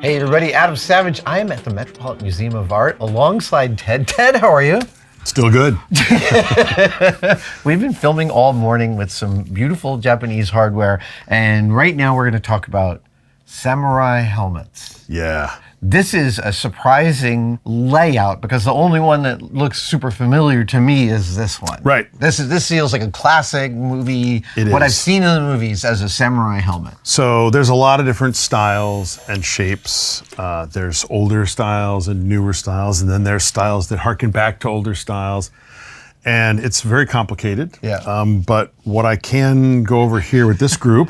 Hey everybody, Adam Savage. I am at the Metropolitan Museum of Art alongside Ted. Ted, how are you? Still good. We've been filming all morning with some beautiful Japanese hardware, and right now we're going to talk about samurai helmets. Yeah. This is a surprising layout because the only one that looks super familiar to me is this one. Right. This feels like a classic movie. It what is. I've seen in the movies as a samurai helmet. So there's a lot of different styles and shapes. There's older styles and newer styles, and then there's styles that harken back to older styles. And it's very complicated. Yeah. But what I can go over here with this group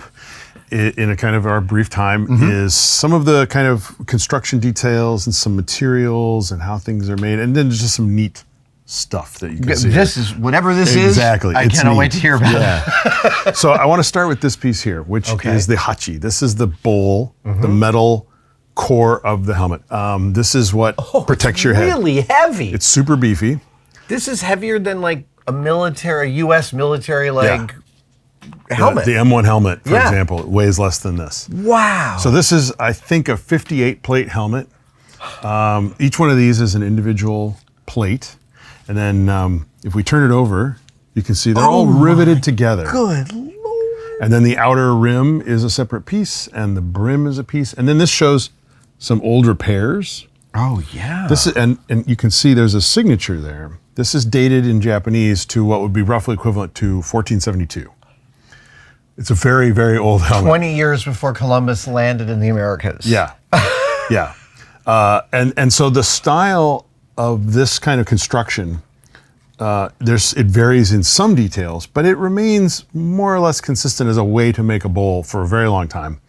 in a kind of our brief time is some of the kind of construction details and some materials and how things are made, and then there's just some neat stuff that you can see. This is, whatever this Exactly. is, I cannot wait to hear about it. So I want to start with this piece here, which is the hachi. This is the bowl, the metal core of the helmet. This is what protects your head. It's really heavy. It's super beefy. This is heavier than like a U.S. military helmet. The M1 helmet, for example, it weighs less than this. Wow. So this is, I think, a 58 plate helmet. Each one of these is an individual plate. And then if we turn it over, you can see they're all riveted together. Good Lord. And then the outer rim is a separate piece, and the brim is a piece. And then this shows some old repairs. Oh, yeah. This is, and you can see there's a signature there. This is dated in Japanese to what would be roughly equivalent to 1472. It's a very, very old helmet. 20 years before Columbus landed in the Americas. Yeah, yeah. And so the style of this kind of construction, it varies in some details, but it remains more or less consistent as a way to make a bowl for a very long time.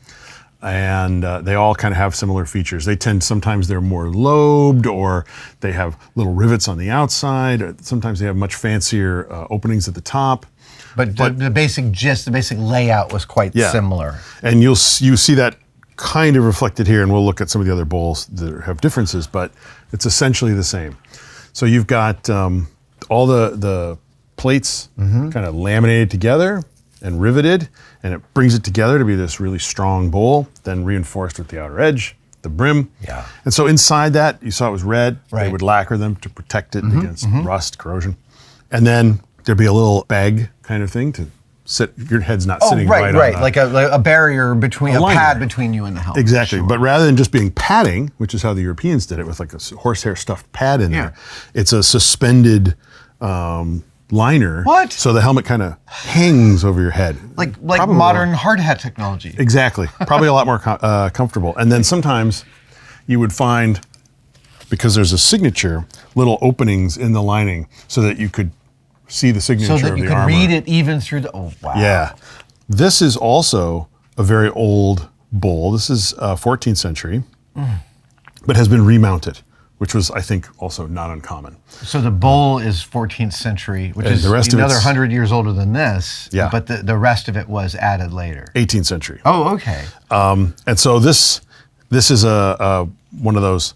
And they all kind of have similar features. Sometimes they're more lobed, or they have little rivets on the outside. Or sometimes they have much fancier openings at the top. But the basic gist, the basic layout was quite similar. And you see that kind of reflected here, and we'll look at some of the other bowls that have differences, but it's essentially the same. So you've got all the plates kind of laminated together and riveted, and it brings it together to be this really strong bowl, then reinforced with the outer edge, the brim. Yeah. And so inside that, you saw it was red. Right. They would lacquer them to protect it against rust, corrosion. And then there'd be a little bag kind of thing to sit, your head's not sitting right on like a barrier between, a pad between you and the helmet. Exactly, Sure. but rather than just being padding, which is how the Europeans did it with like a horsehair stuffed pad in there, it's a suspended liner. What? So the helmet kind of hangs over your head. Like modern hard hat technology. Exactly, probably a lot more comfortable. And then sometimes you would find, because there's a signature, little openings in the lining so that you could see the signature of the armor. So that you could read it even through the, oh wow. Yeah. This is also a very old bowl. This is 14th century, but has been remounted, which was, I think, also not uncommon. So the bowl is 14th century, which is another 100 years older than this, but the rest of it was added later. 18th century. Oh, okay. And so this is one of those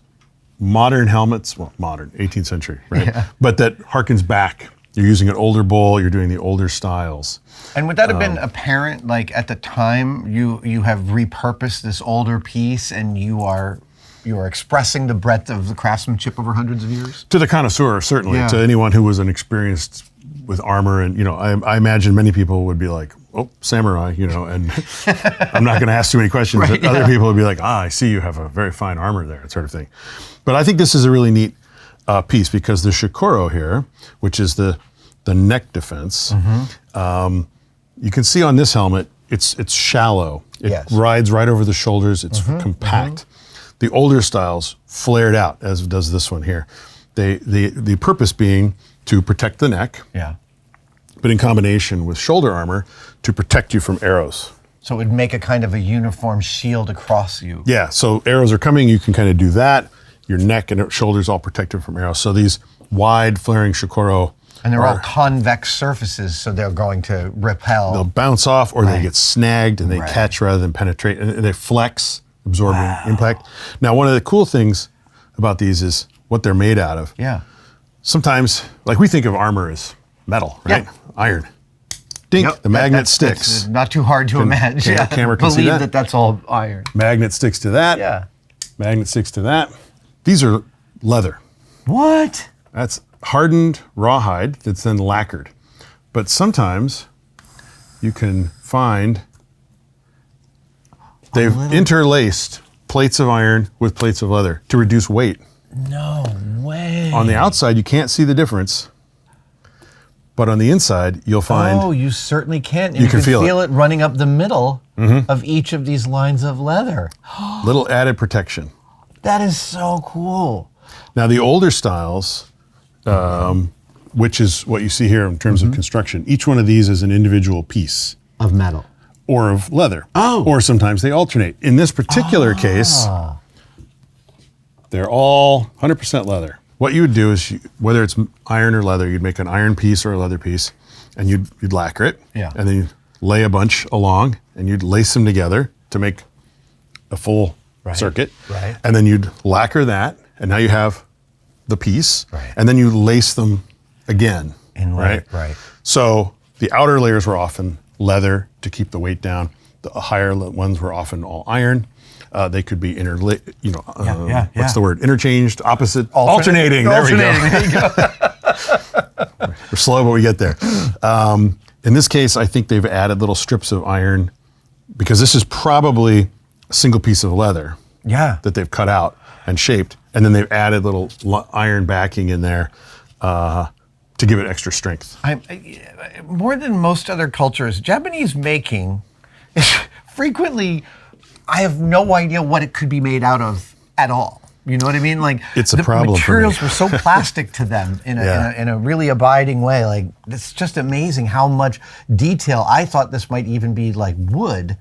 modern helmets, well, modern, 18th century, right? Yeah. But that harkens back. You're using an older bowl, you're doing the older styles. And would that have been apparent, like at the time you have repurposed this older piece and you are expressing the breadth of the craftsmanship over hundreds of years? To the connoisseur, certainly. To anyone who was inexperienced with armor, and I imagine many people would be like, oh, samurai, and I'm not going to ask too many questions, but other people would be like, I see you have a very fine armor there, sort of thing. But I think this is a really neat piece, because the shikoro here, which is the neck defense, you can see on this helmet, it's shallow. It rides right over the shoulders. It's compact. The older styles flared out, as does this one here. The purpose being to protect the neck, but in combination with shoulder armor to protect you from arrows. So it would make a kind of a uniform shield across you. Yeah, so arrows are coming, you can kind of do that. Your neck and shoulders all protected from arrows. So these wide flaring shikoro, and they're all convex surfaces, so they're going to repel. They'll bounce off, or they get snagged and they catch rather than penetrate, and they flex, absorbing impact. Now, one of the cool things about these is what they're made out of. Yeah. Sometimes, like we think of armor as metal, right? Yeah. Iron. Dink, the magnet sticks. That's not too hard to imagine. Camera can see Believe that that's all iron. Magnet sticks to that. Yeah. Magnet sticks to that. These are leather. What? That's hardened rawhide that's then lacquered. But sometimes you can find they've interlaced plates of iron with plates of leather to reduce weight. No way. On the outside, you can't see the difference. But on the inside, you'll find... Oh, you certainly can. And you can feel it running up the middle of each of these lines of leather. Little added protection. That is so cool. Now, the older styles, which is what you see here in terms of construction, each one of these is an individual piece. Of metal. Or of leather. Oh. Or sometimes they alternate. In this particular case, they're all 100% leather. What you would do is, whether it's iron or leather, you'd make an iron piece or a leather piece, and you'd lacquer it. Yeah. And then you'd lay a bunch along, and you'd lace them together to make a full circuit. Right. And then you'd lacquer that, and now you have the piece. Right. And then you lace them again. Right. So the outer layers were often leather to keep the weight down. The higher ones were often all iron. They could be what's the word? Interchanged, opposite, alternating. There we go. We're slow, but we get there. In this case, I think they've added little strips of iron because this is probably a single piece of leather that they've cut out and shaped. And then they've added little iron backing in there to give it extra strength. More than most other cultures, Japanese making is frequently, I have no idea what it could be made out of at all. You know what I mean? Like, it's a problem. The materials were so plastic to them in a really abiding way. Like, it's just amazing how much detail. I thought this might even be like wood,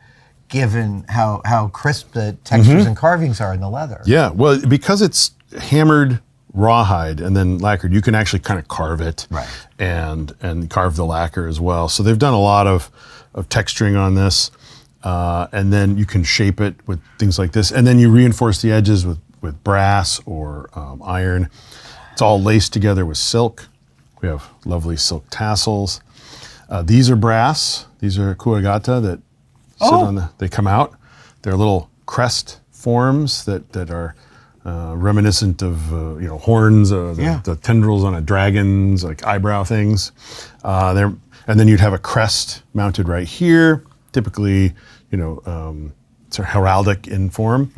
given how crisp the textures and carvings are in the leather. Yeah, well, because it's hammered rawhide and then lacquered, you can actually kind of carve it and carve the lacquer as well. So they've done a lot of texturing on this. And then you can shape it with things like this. And then you reinforce the edges with brass or iron. It's all laced together with silk. We have lovely silk tassels. These are brass. These are kuwagata that sit on they come out. They're little crest forms that are reminiscent of horns, the tendrils on a dragon's like eyebrow things. And then you'd have a crest mounted right here. Typically, it's heraldic in form.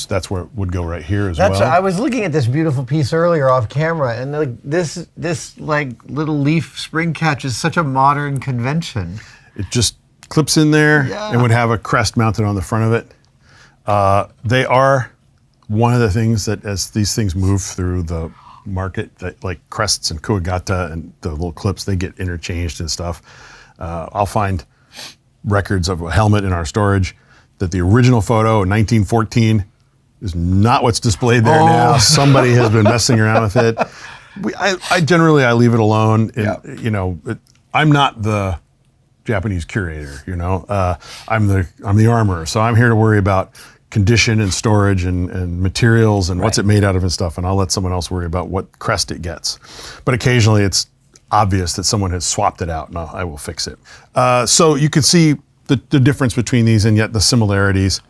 That's where it would go right here as well. I was looking at this beautiful piece earlier off camera, and this like little leaf spring catch is such a modern convention. It just clips in there and would have a crest mounted on the front of it. They are one of the things that, as these things move through the market, that like crests and kuwagata and the little clips, they get interchanged and stuff. I'll find records of a helmet in our storage that the original photo in 1914 is not what's displayed there now. Somebody has been messing around with it. I generally leave it alone. I'm not the Japanese curator. I'm the armorer, so I'm here to worry about condition and storage and materials and what's it made out of and stuff. And I'll let someone else worry about what crest it gets. But occasionally it's obvious that someone has swapped it out, and I will fix it. So you can see the difference between these and yet the similarities.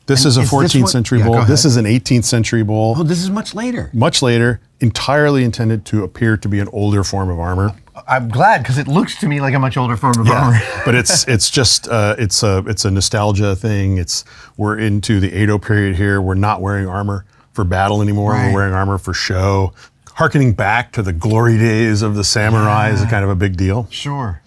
This is a 14th century bowl. This is an 18th century bowl. Oh, this is much later. Much later, entirely intended to appear to be an older form of armor. I'm glad, because it looks to me like a much older form of armor. But it's just it's a nostalgia thing. We're into the Edo period here. We're not wearing armor for battle anymore. We're wearing armor for show. Harkening back to the glory days of the samurai is a kind of a big deal. Sure.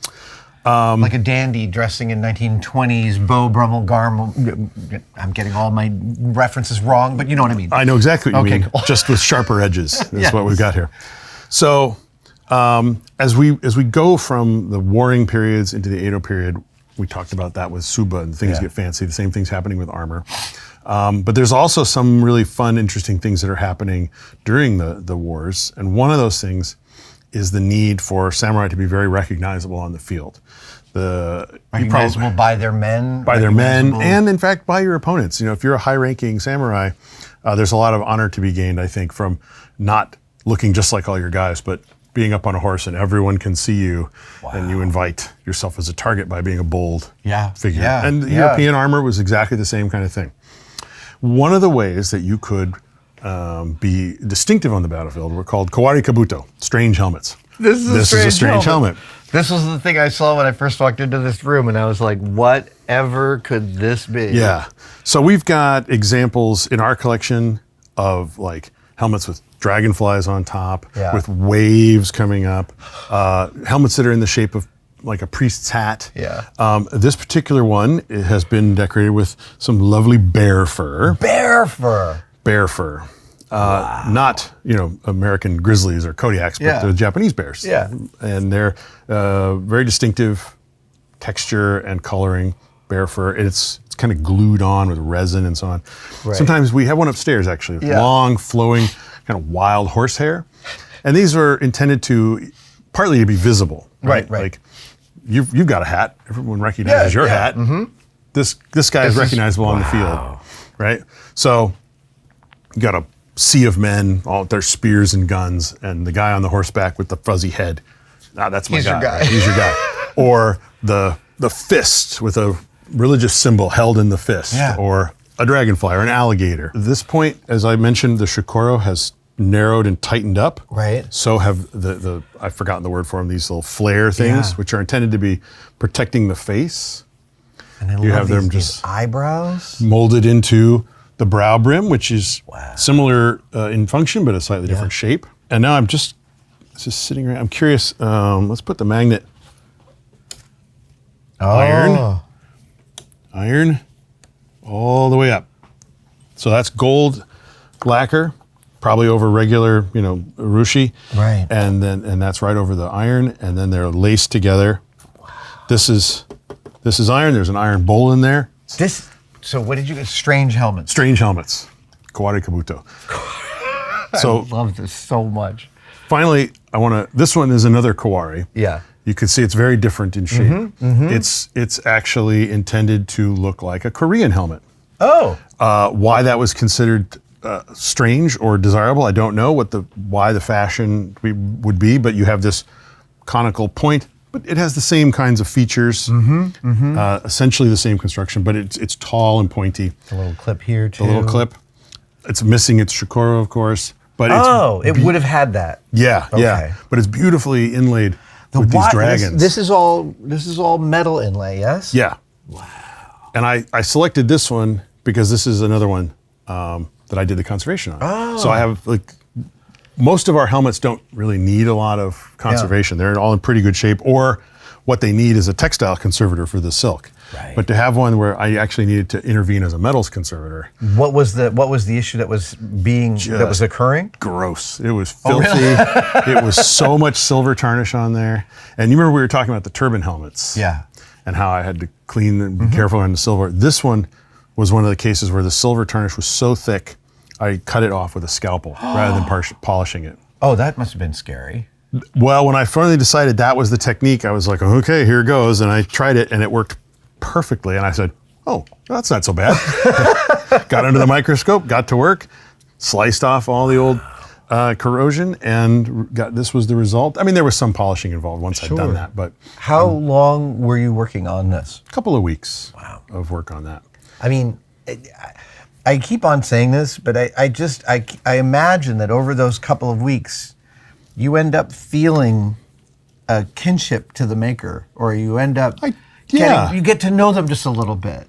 Like a dandy dressing in 1920s Beau Brummel garment. I'm getting all my references wrong, but you know what I mean. I know exactly what you mean. Cool. Just with sharper edges is what we've got here. So as we go from the warring periods into the Edo period, we talked about that with Suba and things get fancy. The same thing's happening with armor. But there's also some really fun, interesting things that are happening during the wars. And one of those things is the need for samurai to be very recognizable on the field. Recognizable by their men? By their men, and in fact, by your opponents. If you're a high-ranking samurai, there's a lot of honor to be gained, I think, from not looking just like all your guys, but being up on a horse and everyone can see you, and you invite yourself as a target by being a bold figure. And European armor was exactly the same kind of thing. one of the ways that you could be distinctive on the battlefield were called Kawari Kabuto, strange helmets. This is a strange helmet. This was the thing I saw when I first walked into this room, and I was like, whatever could this be? Yeah. So we've got examples in our collection of like helmets with dragonflies on top, with waves coming up, helmets that are in the shape of like a priest's hat. Yeah. This particular one, it has been decorated with some lovely bear fur. Bear fur. Bear fur. Not, American grizzlies or Kodiaks, but the Japanese bears. Yeah. And they're very distinctive texture and coloring, bear fur. It's kind of glued on with resin and so on. Right. Sometimes we have one upstairs, actually, with long, flowing, kind of wild horsehair. And these are intended to, partly to be visible. Right. Like, you've got a hat. Everyone recognizes your hat. Mm-hmm. This guy is recognizable on the field, right? So you got a sea of men, all their spears and guns, and the guy on the horseback with the fuzzy head. That's my guy. Your guy. Right? He's your guy. Or the fist with a religious symbol held in the fist, or a dragonfly or an alligator. At this point, as I mentioned, the shikoro has narrowed and tightened up. Right. So have the I've forgotten the word for them, these little flare things, which are intended to be protecting the face. And I love these eyebrows molded into the brow brim, which is similar in function, but a slightly different shape. And now I'm just sitting around. I'm curious. Let's put the magnet. Iron all the way up. So that's gold lacquer, probably over regular, urushi. Right. And that's right over the iron, and then they're laced together. Wow. This is iron. There's an iron bowl in there. So what did you get? Strange helmets. Strange helmets. Kawari Kabuto. I love this so much. Finally, this one is another Kawari. Yeah. You can see it's very different in shape. Mm-hmm, mm-hmm. It's actually intended to look like a Korean helmet. Oh. Why that was considered strange or desirable, I don't know why the fashion would be, but you have this conical point, but it has the same kinds of features, essentially the same construction, but it's tall and pointy. A little clip here too. A little clip. It's missing its shikoro, of course, but it would have had that. Yeah, yeah, but it's beautifully inlaid with these dragons. This is all metal inlay, yes? Yeah. Wow. And I selected this one because this is another one that I did the conservation on. Oh. So I have most of our helmets don't really need a lot of conservation. They're all in pretty good shape, or what they need is a textile conservator for the silk. Right. But to have one where I actually needed to intervene as a metals conservator. What was the issue that was occurring? Gross. It was filthy. Oh, really? It was so much silver tarnish on there. And you remember we were talking about the turban helmets. Yeah. And how I had to clean and be careful on the silver. This one was one of the cases where the silver tarnish was so thick, I cut it off with a scalpel rather than polishing it. Oh, that must have been scary. Well, when I finally decided that was the technique, I was like, okay, here goes. And I tried it and it worked perfectly. And I said, oh, that's not so bad. Got under the microscope, got to work, sliced off all the old corrosion, and this was the result. I mean, there was some polishing involved once I'd done that. But how long were you working on this? A couple of weeks of work on that. I mean, I keep on saying this, but I imagine that over those couple of weeks, you end up feeling a kinship to the maker, or you end up you get to know them just a little bit.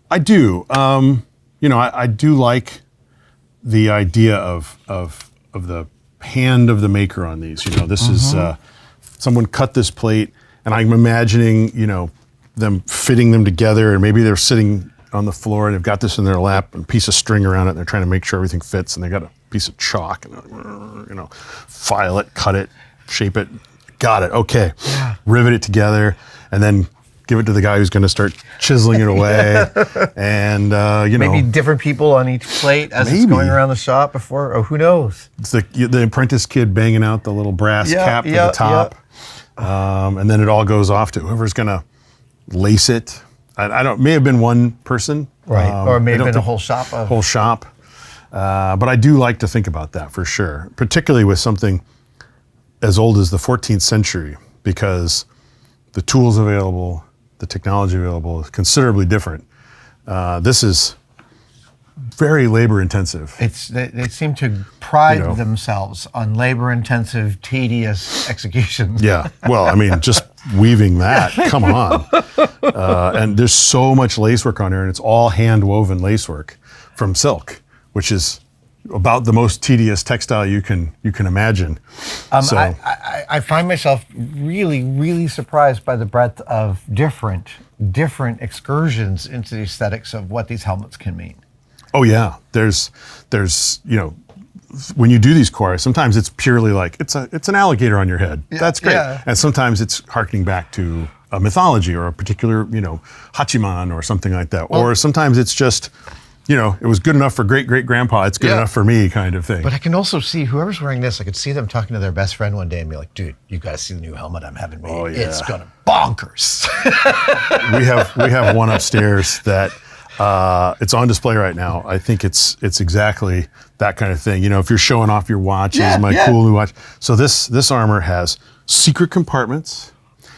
I do. I do like the idea of the hand of the maker on these. This is someone cut this plate, and I'm imagining them fitting them together, and maybe they're sitting on the floor and they've got this in their lap and a piece of string around it, and they're trying to make sure everything fits, and they got a piece of chalk and file it, cut it, shape it, got it, okay, rivet it together, and then give it to the guy who's going to start chiseling it away. And maybe different people on each plate as it's going around the shop before, or who knows? It's the apprentice kid banging out the little brass cap at the top, and then it all goes off to whoever's going to lace it. I don't. May have been one person, right? Or may have been a whole shop. Whole shop. But I do like to think about that for sure, particularly with something as old as the 14th century, because the tools available, the technology available is considerably different. This is very labor intensive. They seem to pride themselves on labor-intensive, tedious executions. Yeah, well, I mean, just weaving that, come on. And there's so much lacework on here, and it's all hand-woven lacework from silk, which is about the most tedious textile you can imagine. I find myself really, really surprised by the breadth of different excursions into the aesthetics of what these helmets can mean. Oh yeah, there's when you do these Kawari, sometimes it's purely like it's an alligator on your head. Yeah, that's great. Yeah. And sometimes it's harkening back to a mythology or a particular, Hachiman or something like that. Or sometimes it's just, it was good enough for great-great-grandpa, it's good enough for me kind of thing. But I can also see whoever's wearing this, I could see them talking to their best friend one day and be like, dude, you got to see the new helmet I'm having made. Oh, yeah. It's going to bonkers. we have one upstairs that it's on display right now. I think it's exactly that kind of thing. If you're showing off your watches, cool new watch. So this armor has secret compartments.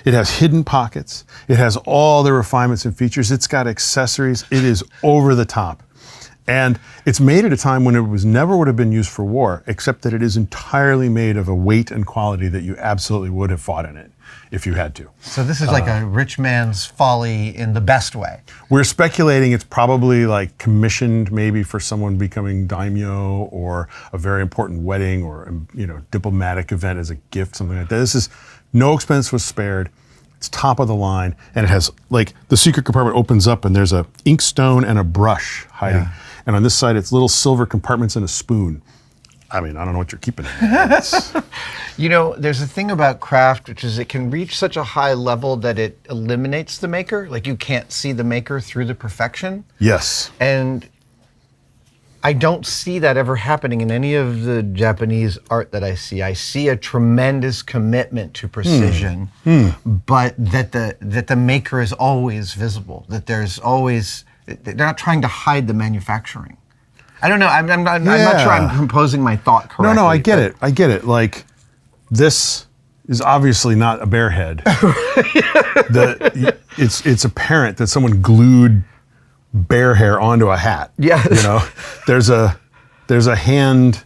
It has hidden pockets. It has all the refinements and features. It's got accessories. It is over the top. And it's made at a time when it never would have been used for war, except that it is entirely made of a weight and quality that you absolutely would have fought in it if you had to. So this is like a rich man's folly in the best way. We're speculating it's probably like commissioned maybe for someone becoming daimyo or a very important wedding or diplomatic event as a gift, something like that. This is no expense was spared. It's top of the line, and it has the secret compartment opens up and there's a inkstone and a brush hiding. Yeah. And on this side, it's little silver compartments and a spoon. I mean, I don't know what you're keeping in there. There's a thing about craft, which is it can reach such a high level that it eliminates the maker. Like you can't see the maker through the perfection. Yes. And I don't see that ever happening in any of the Japanese art that I see. I see a tremendous commitment to precision, but that the maker is always visible, that they're not trying to hide the manufacturing. I don't know. I'm not sure I'm composing my thought correctly. No, I get it. Like, this is obviously not a bear head. It's apparent that someone glued bear hair onto a hat. Yeah. There's a hand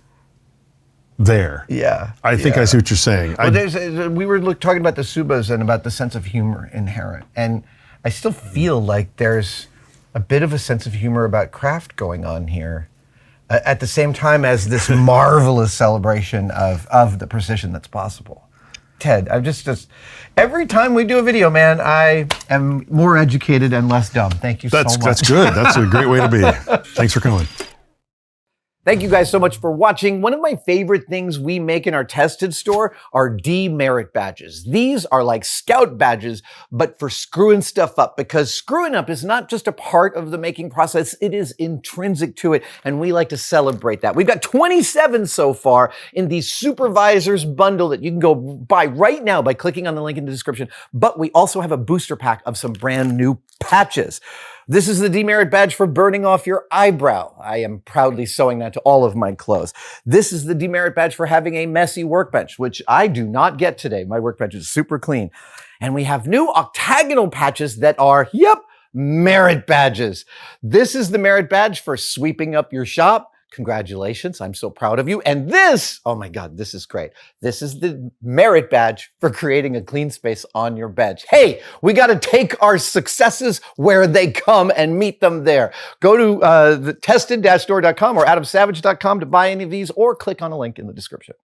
there. Yeah. I think I see what you're saying. Well, we were talking about the Subas and about the sense of humor inherent, and I still feel like there's a bit of a sense of humor about craft going on here. At the same time as this marvelous celebration of the precision that's possible. Ted, I'm just every time we do a video, man, I am more educated and less dumb. Thank you so much. That's good. That's a great way to be. Thanks for coming. Thank you guys so much for watching. One of my favorite things we make in our tested store are demerit badges. These are like scout badges, but for screwing stuff up, because screwing up is not just a part of the making process, it is intrinsic to it, and we like to celebrate that. We've got 27 so far in the Supervisors bundle that you can go buy right now by clicking on the link in the description, but we also have a booster pack of some brand new patches. This is the demerit badge for burning off your eyebrow. I am proudly sewing that to all of my clothes. This is the demerit badge for having a messy workbench, which I do not get today. My workbench is super clean. And we have new octagonal patches that are, merit badges. This is the merit badge for sweeping up your shop. Congratulations, I'm so proud of you. And this, oh my God, this is great. This is the merit badge for creating a clean space on your bench. Hey, we got to take our successes where they come and meet them there. Go to the tested-store.com or adamsavage.com to buy any of these, or click on a link in the description.